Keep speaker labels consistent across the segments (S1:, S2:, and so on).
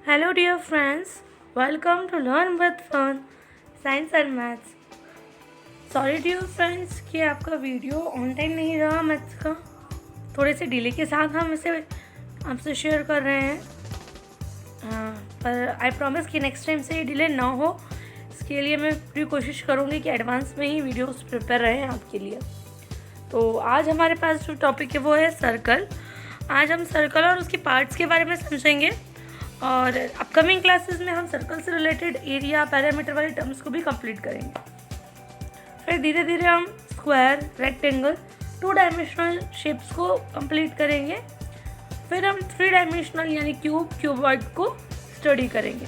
S1: Hello dear friends, welcome to Learn with Fun, Science and Maths. Sorry dear friends कि आपका video on time नहीं रहा maths का, थोड़े से डिले के साथ हम इसे आपसे शेयर कर रहे हैं। पर आई प्रॉमिस कि नेक्स्ट टाइम से ये डिले ना हो, इसके लिए मैं पूरी कोशिश करूँगी कि एडवांस में ही वीडियोस प्रिपेयर रहें आपके लिए। तो आज हमारे पास जो टॉपिक है वो है सर्कल। आज हम सर्कल और उसके पार्ट्स के बारे में समझेंगे और अपकमिंग क्लासेस में हम सर्कल से रिलेटेड एरिया पैरामीटर वाले टर्म्स को भी कंप्लीट करेंगे। फिर धीरे धीरे हम स्क्वायर, रेक्टेंगल, 2 डायमेंशनल शेप्स को कंप्लीट करेंगे। फिर हम 3 डायमेंशनल यानी क्यूब, क्यूबॉइड को स्टडी करेंगे।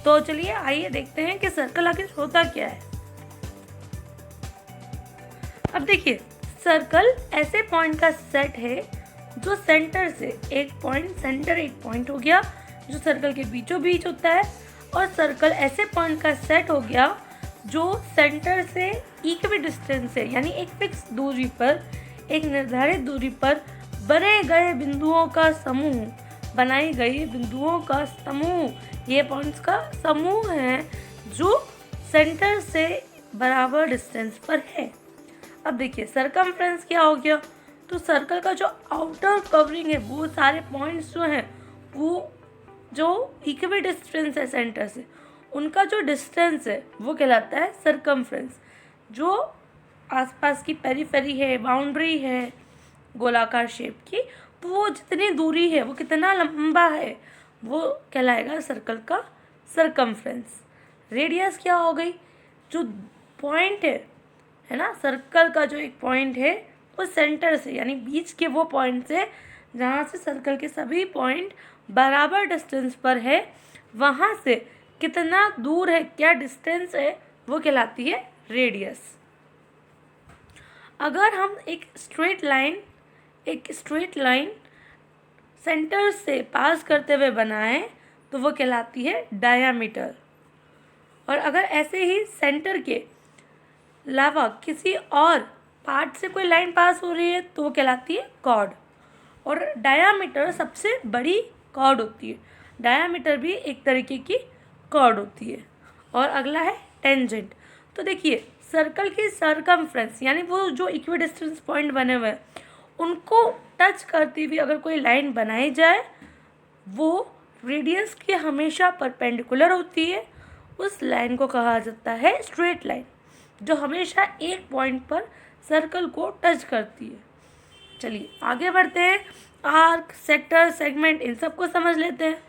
S1: तो चलिए आइए देखते हैं कि सर्कल आखिर होता क्या है। अब देखिए, सर्कल ऐसे पॉइंट का सेट है जो सेंटर से एक पॉइंट हो गया जो सर्कल के बीचों बीच होता है, और सर्कल ऐसे पॉइंट का सेट हो गया जो सेंटर से इक्वल डिस्टेंस है यानी एक फिक्स दूरी पर, एक निर्धारित दूरी पर बनाई गई बिंदुओं का समूह, ये पॉइंट्स का समूह है जो सेंटर से बराबर डिस्टेंस पर है। अब देखिए सरकमफ्रेंस क्या हो गया, तो सर्कल का जो आउटर कवरिंग है वो सारे पॉइंट्स जो हैं वो जो इक्वल डिस्टेंस है सेंटर से, उनका जो डिस्टेंस है वो कहलाता है सरकमफ्रेंस। जो आसपास की पेरीफेरी है, बाउंड्री है गोलाकार शेप की, वो जितनी दूरी है, वो कितना लंबा है, वो कहलाएगा सर्कल का सरकमफ्रेंस। रेडियस क्या हो गई, जो पॉइंट है ना, सर्कल का जो एक पॉइंट है वो सेंटर से यानी बीच के वो पॉइंट से जहाँ से सर्कल के सभी पॉइंट बराबर डिस्टेंस पर है, वहाँ से कितना दूर है, क्या डिस्टेंस है, वो कहलाती है रेडियस। अगर हम एक स्ट्रेट लाइन सेंटर से पास करते हुए बनाएं तो वो कहलाती है डायामीटर। और अगर ऐसे ही सेंटर के अलावा किसी और पार्ट से कोई लाइन पास हो रही है तो वो कहलाती है कॉर्ड। और डायामीटर सबसे बड़ी कॉर्ड होती है, डायामीटर भी एक तरीके की कॉर्ड होती है। और अगला है टेंजेंट। तो देखिए सर्कल की सरकमफ्रेंस यानी वो जो इक्वल डिस्टेंस पॉइंट बने हुए हैं उनको टच करती हुई अगर कोई लाइन बनाई जाए, वो रेडियस के हमेशा परपेंडिकुलर होती है, उस लाइन को कहा जाता है स्ट्रेट लाइन, जो हमेशा एक पॉइंट पर सर्कल को टच करती है। चलिए आगे बढ़ते हैं, आर्क, सेक्टर, सेगमेंट, इन सब को समझ लेते हैं।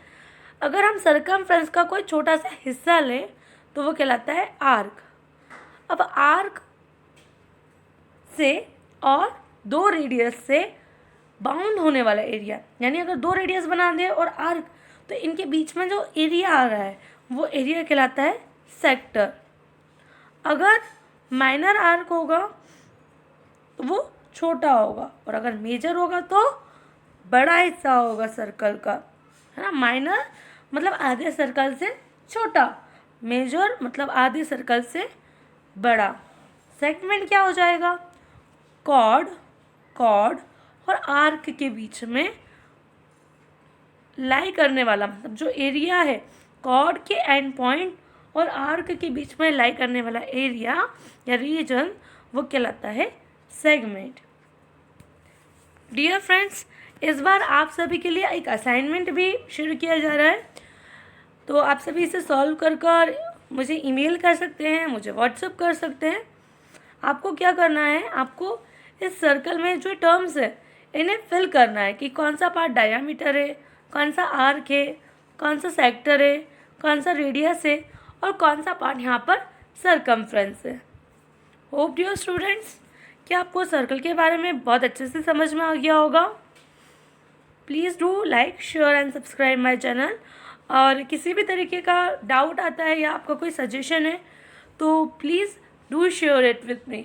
S1: अगर हम सरकमफ्रेंस का कोई छोटा सा हिस्सा लें तो वो कहलाता है आर्क। अब आर्क से और 2 रेडियस से बाउंड होने वाला एरिया, यानी अगर 2 रेडियस बना दें और आर्क, तो इनके बीच में जो एरिया आ रहा है वो एरिया कहलाता है सेक्टर। अगर माइनर आर्क होगा तो वो छोटा होगा, और अगर मेजर होगा तो बड़ा हिस्सा होगा सर्कल का, है ना। माइनर मतलब आधे सर्कल से छोटा, मेजर मतलब आधे सर्कल से बड़ा। सेगमेंट क्या हो जाएगा, कॉर्ड और आर्क के बीच में लाई करने वाला, मतलब जो एरिया है कॉर्ड के एंड पॉइंट और आर्क के बीच में लाई करने वाला एरिया या रीजन, वो कहलाता है सेगमेंट। डियर फ्रेंड्स, इस बार आप सभी के लिए एक असाइनमेंट भी शुरू किया जा रहा है, तो आप सभी इसे सॉल्व कर मुझे ईमेल कर सकते हैं, मुझे व्हाट्सएप कर सकते हैं। आपको क्या करना है, आपको इस सर्कल में जो टर्म्स है इन्हें फिल करना है कि कौन सा पार्ट डायामीटर है, कौन सा आर्क है, कौन सा सेक्टर है, कौन सा रेडियस है और कौन सा पार्ट यहाँ पर सरकमफ्रेंस है। होप डियर स्टूडेंट्स कि आपको सर्कल के बारे में बहुत अच्छे से समझ में आ गया होगा। Please do like, share and subscribe my channel. और किसी भी तरीके का डाउट आता है या आपका कोई सजेशन है तो please do share it with me.